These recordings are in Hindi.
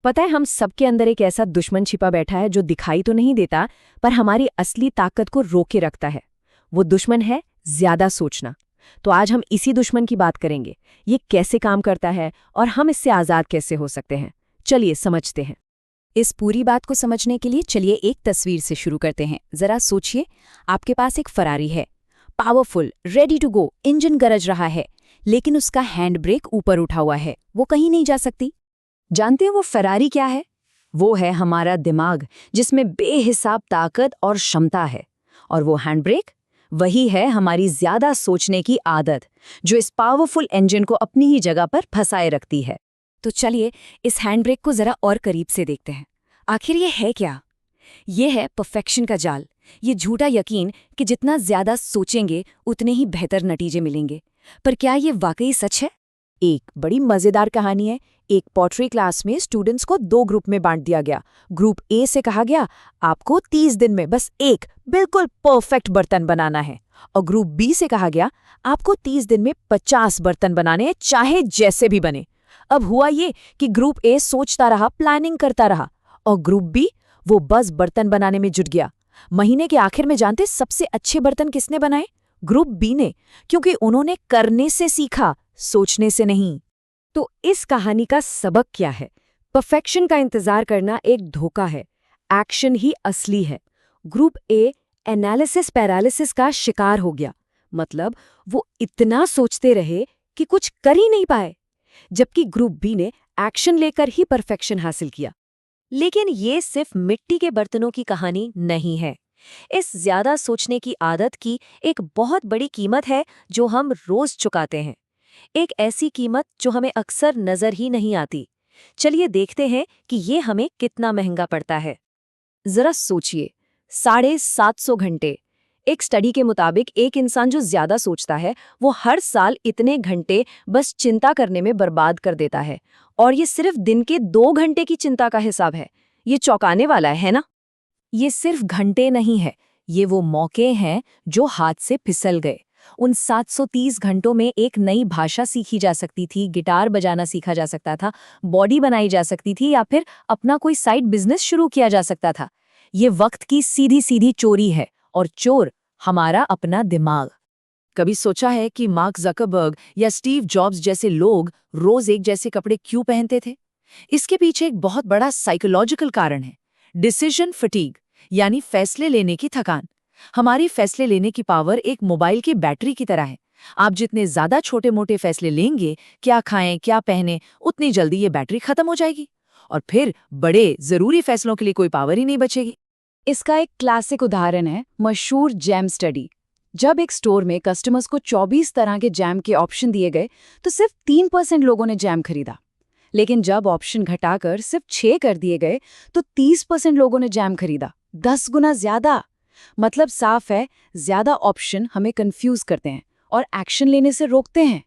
पता है, हम सबके अंदर एक ऐसा दुश्मन छिपा बैठा है जो दिखाई तो नहीं देता, पर हमारी असली ताकत को रोके रखता है। वो दुश्मन है ज्यादा सोचना। तो आज हम इसी दुश्मन की बात करेंगे। ये कैसे काम करता है और हम इससे आज़ाद कैसे हो सकते हैं। चलिए समझते हैं। इस पूरी बात को समझने के लिए चलिए एक तस्वीर से शुरू करते हैं। जरा सोचिए, आपके पास एक फरारी है, powerful, ready to go, engine गरज रहा है, लेकिन उसका हैंड ब्रेक ऊपर उठा हुआ है, वो कहीं नहीं जा सकती। जानते हैं वो फरारी क्या है? वो है हमारा दिमाग, जिसमें बेहिसाब ताकत और क्षमता है। और वो हैंड ब्रेक, वही है हमारी ज्यादा सोचने की आदत, जो इस पावरफुल इंजन को अपनी ही जगह पर फंसाए रखती है। तो चलिए इस हैंड ब्रेक को जरा और करीब से देखते हैं। आखिर ये है क्या? ये है परफेक्शन का जाल। ये झूठा यकीन कि जितना ज्यादा सोचेंगे उतने ही बेहतर नतीजे मिलेंगे। पर क्या ये वाकई सच है? एक बड़ी मजेदार कहानी है। एक पॉटरी क्लास में स्टूडेंट्स को 2 ग्रुप में बांट दिया गया। ग्रुप ए से कहा गया, आपको 30 दिन में बस एक बिल्कुल परफेक्ट बर्तन बनाना है। और ग्रुप बी से कहा गया, आपको 30 दिन में 50 बर्तन बनाने हैं, चाहे जैसे भी बने। अब हुआ ये कि ग्रुप ए सोचता रहा, प्लानिंग करता रहा, और ग्रुप बी वो बस बर्तन बनाने में जुट गया। महीने के आखिर में जानते सबसे अच्छे बर्तन किसने बनाए? ग्रुप बी ने, क्योंकि उन्होंने करने से सीखा, सोचने से नहीं। तो इस कहानी का सबक क्या है? परफेक्शन का इंतजार करना एक धोखा है, एक्शन ही असली है। ग्रुप ए एनालिसिस पैरालिसिस का शिकार हो गया, मतलब वो इतना सोचते रहे कि कुछ कर ही नहीं पाए, जबकि ग्रुप बी ने एक्शन लेकर ही परफेक्शन हासिल किया। लेकिन ये सिर्फ मिट्टी के बर्तनों की कहानी नहीं है। इस ज्यादा सोचने की आदत की एक बहुत बड़ी कीमत है जो हम रोज चुकाते हैं। एक ऐसी कीमत जो हमें अक्सर नजर ही नहीं आती। चलिए देखते हैं कि ये हमें कितना महंगा पड़ता है। जरा सोचिए, 750 घंटे। एक स्टडी के मुताबिक एक इंसान जो ज्यादा सोचता है वो हर साल इतने घंटे बस चिंता करने में बर्बाद कर देता है। और ये सिर्फ दिन के 2 घंटे की चिंता का हिसाब है। ये चौंकाने वाला है ना? ये सिर्फ घंटे नहीं है, ये वो मौके हैं जो हाथ से फिसल गए। उन 730 घंटों में एक नई भाषा सीखी जा सकती थी, गिटार बजाना सीखा जा सकता था, बॉडी बनाई जा सकती थी, या फिर अपना कोई साइड बिजनेस शुरू किया जा सकता था। ये वक्त की सीधी सीधी चोरी है, और चोर हमारा अपना दिमाग। कभी सोचा है कि मार्क ज़करबर्ग या स्टीव जॉब्स जैसे लोग रोज एक जैसे कपड़े क्यों पहनते थे? इसके पीछे एक बहुत बड़ा साइकोलॉजिकल कारण है, डिसीजन फटीग, यानी फैसले लेने की थकान। हमारी फैसले लेने की पावर एक मोबाइल की बैटरी की तरह है। आप जितने ज्यादा छोटे मोटे फैसले लेंगे, क्या खाएं क्या पहने, उतनी जल्दी ये बैटरी खत्म हो जाएगी, और फिर बड़े जरूरी फैसलों के लिए कोई पावर ही नहीं बचेगी। इसका एक क्लासिक उदाहरण है मशहूर जैम स्टडी। जब एक स्टोर में कस्टमर्स को 24 तरह के जैम के ऑप्शन दिए गए तो सिर्फ 3% लोगों ने जैम खरीदा। लेकिन जब ऑप्शन घटाकर सिर्फ 6 कर दिए गए तो 30% लोगों ने जैम खरीदा, 10 गुना ज्यादा। मतलब साफ है, ज्यादा ऑप्शन हमें कंफ्यूज करते हैं और एक्शन लेने से रोकते हैं।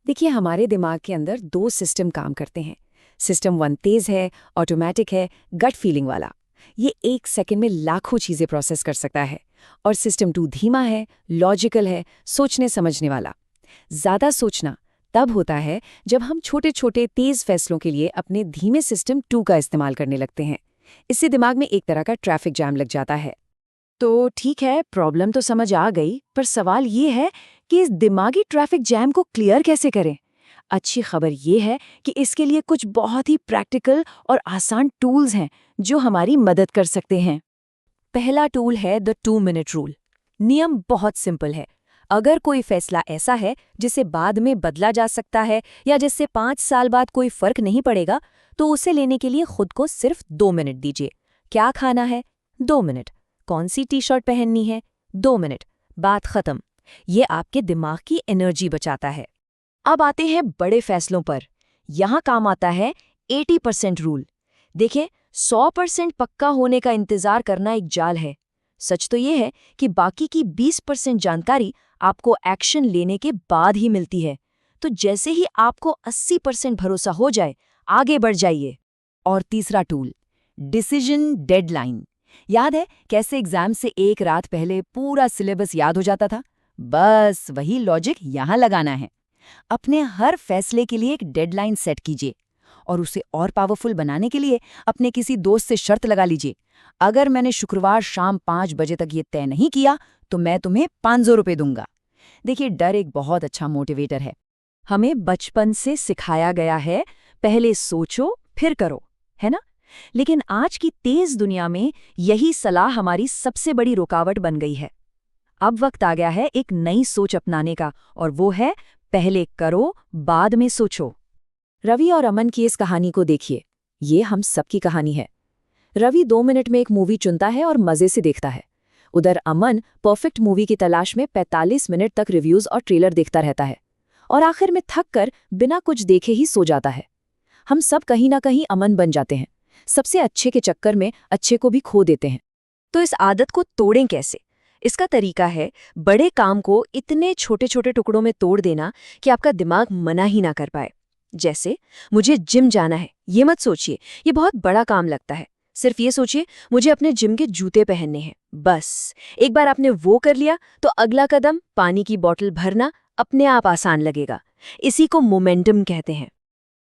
देखिए, हमारे दिमाग के अंदर 2 सिस्टम काम करते हैं। सिस्टम 1 तेज है, ऑटोमेटिक है, गट फीलिंग वाला। ये 1 सेकंड में लाखों चीजें प्रोसेस कर सकता है। और सिस्टम 2 धीमा है, लॉजिकल है, सोचने समझने वाला। ज्यादा सोचना तब होता है जब हम छोटे छोटे तेज फैसलों के लिए अपने धीमे सिस्टम 2 का इस्तेमाल करने लगते हैं। इससे दिमाग में एक तरह का ट्रैफिक जैम लग जाता है। तो ठीक है, प्रॉब्लम तो समझ आ गई, पर सवाल ये है कि इस दिमागी ट्रैफिक जैम को क्लियर कैसे करें। अच्छी खबर ये है कि इसके लिए कुछ बहुत ही प्रैक्टिकल और आसान टूल्स हैं जो हमारी मदद कर सकते हैं। पहला टूल है द 2 मिनट रूल। नियम बहुत सिंपल है। अगर कोई फैसला ऐसा है जिसे बाद में बदला जा सकता है या जिससे 5 साल बाद कोई फर्क नहीं पड़ेगा, तो उसे लेने के लिए खुद को सिर्फ 2 मिनट दीजिए। क्या खाना है? 2 मिनट। कौन सी टी शर्ट पहननी है? 2 मिनट। बात खत्म। ये आपके दिमाग की एनर्जी बचाता है। अब आते हैं बड़े फैसलों पर। यहाँ काम आता है 80% रूल। देखिए, 100% पक्का होने का इंतजार करना एक जाल है। सच तो ये है कि बाकी की 20% जानकारी आपको एक्शन लेने के बाद ही मिलती है। तो जैसे ही आपको 80% भरोसा हो जाए, आगे बढ़ जाइए। और तीसरा टूल, डिसीजन डेडलाइन। याद है कैसे एग्जाम से एक रात पहले पूरा सिलेबस याद हो जाता था? बस वही लॉजिक यहाँ लगाना है। अपने हर फैसले के लिए एक डेडलाइन सेट कीजिए और उसे और पावरफुल बनाने के लिए अपने किसी दोस्त से शर्त लगा लीजिए, अगर मैंने शुक्रवार शाम 5 बजे तक ये तय नहीं किया तो मैं तुम्हें 500 रुपये दूंगा। देखिए, डर एक बहुत अच्छा मोटिवेटर है। हमें बचपन से सिखाया गया है, पहले सोचो फिर करो, है ना? लेकिन आज की तेज दुनिया में यही सलाह हमारी सबसे बड़ी रुकावट बन गई है। अब वक्त आ गया है एक नई सोच अपनाने का, और वो है पहले करो बाद में सोचो। रवि और अमन की इस कहानी को देखिए, ये हम सबकी कहानी है। रवि 2 मिनट में एक मूवी चुनता है और मजे से देखता है। उधर अमन परफेक्ट मूवी की तलाश में 45 मिनट तक रिव्यूज और ट्रेलर देखता रहता है, और आखिर में थक कर बिना कुछ देखे ही सो जाता है। हम सब कहीं ना कहीं अमन बन जाते हैं, सबसे अच्छे के चक्कर में अच्छे को भी खो देते हैं। तो इस आदत को तोड़ें कैसे? इसका तरीका है बड़े काम को इतने छोटे छोटे टुकड़ों में तोड़ देना कि आपका दिमाग मना ही ना कर पाए। जैसे, मुझे जिम जाना है, ये मत सोचिए, ये बहुत बड़ा काम लगता है। सिर्फ ये सोचिए, मुझे अपने जिम के जूते पहनने हैं। बस एक बार आपने वो कर लिया तो अगला कदम पानी की बोतल भरना अपने आप आसान लगेगा। इसी को मोमेंटम कहते हैं।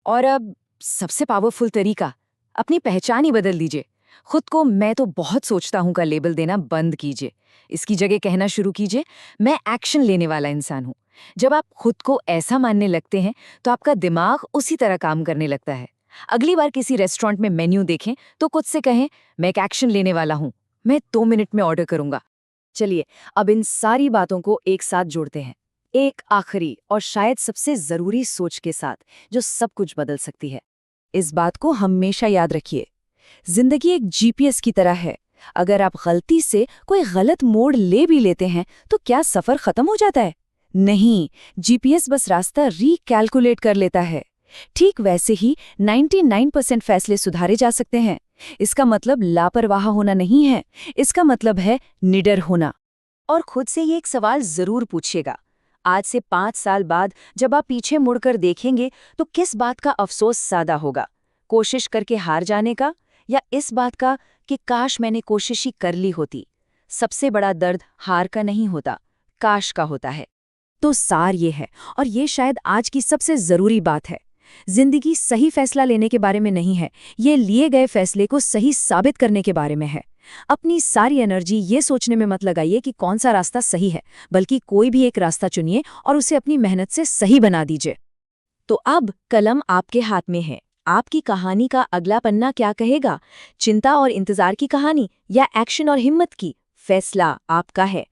और अब सबसे पावरफुल तरीका, अपनी पहचान ही बदल दीजिए। खुद को मैं तो बहुत सोचता हूं का लेबल देना बंद कीजिए। इसकी जगह कहना शुरू कीजिए, मैं एक्शन लेने वाला इंसान हूं। जब आप खुद को ऐसा मानने लगते हैं तो आपका दिमाग उसी तरह काम करने लगता है। अगली बार किसी रेस्टोरेंट में मेन्यू देखें तो खुद से कहें, मैं एक एक्शन लेने वाला हूं, मैं 2 मिनट में ऑर्डर करूंगा। चलिए, अब इन सारी बातों को एक साथ जोड़ते हैं, एक आखिरी और शायद सबसे जरूरी सोच के साथ, जो सब कुछ बदल सकती है। इस बात को हमेशा याद रखिए, जिंदगी एक जीपीएस की तरह है। अगर आप गलती से कोई गलत मोड़ ले भी लेते हैं तो क्या सफर खत्म हो जाता है? नहीं, जीपीएस बस रास्ता रीकैलकुलेट कर लेता है। ठीक वैसे ही 99% फैसले सुधारे जा सकते हैं। इसका मतलब लापरवाह होना नहीं है, इसका मतलब है निडर होना। और खुद से ये एक सवाल जरूर पूछिएगा, आज से 5 साल बाद जब आप पीछे मुड़कर देखेंगे तो किस बात का अफसोस ज्यादा होगा? कोशिश करके हार जाने का, या इस बात का कि काश मैंने कोशिश ही कर ली होती? सबसे बड़ा दर्द हार का नहीं होता, काश का होता है। तो सार ये है, और ये शायद आज की सबसे जरूरी बात है, जिंदगी सही फैसला लेने के बारे में नहीं है, ये लिए गए फैसले को सही साबित करने के बारे में है। अपनी सारी एनर्जी ये सोचने में मत लगाइए कि कौन सा रास्ता सही है, बल्कि कोई भी एक रास्ता चुनिए और उसे अपनी मेहनत से सही बना दीजिए। तो अब कलम आपके हाथ में है। आपकी कहानी का अगला पन्ना क्या कहेगा? चिंता और इंतजार की कहानी या एक्शन और हिम्मत की? फैसला आपका है।